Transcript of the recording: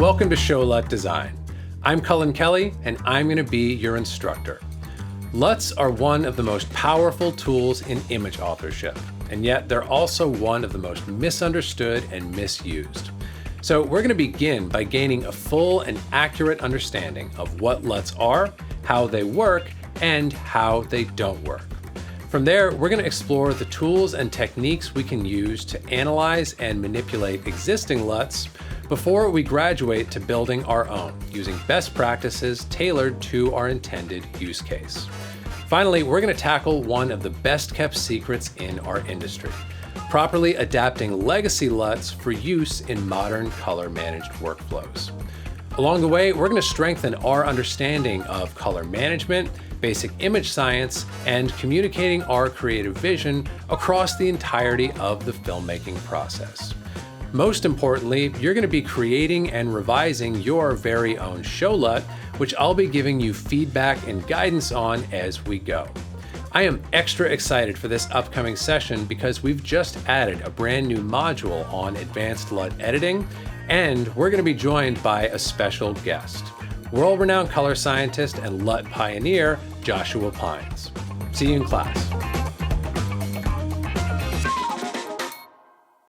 Welcome to Showlut Design. I'm Cullen Kelly, and I'm going to be your instructor. LUTs are one of the most powerful tools in image authorship, and yet they're also one of the most misunderstood and misused. So we're going to begin by gaining a full and accurate understanding of what LUTs are, how they work, and how they don't work. From there, we're going to explore the tools and techniques we can use to analyze and manipulate existing LUTs before we graduate to building our own, using best practices tailored to our intended use case. Finally, we're going to tackle one of the best-kept secrets in our industry, properly adapting legacy LUTs for use in modern color-managed workflows. Along the way, we're going to strengthen our understanding of color management, basic image science, and communicating our creative vision across the entirety of the filmmaking process. Most importantly, you're going to be creating and revising your very own Showlut, which I'll be giving you feedback and guidance on as we go. I am extra excited for this upcoming session because we've just added a brand new module on advanced LUT editing, and we're going to be joined by a special guest, world-renowned color scientist and LUT pioneer, Joshua Pines. See you in class.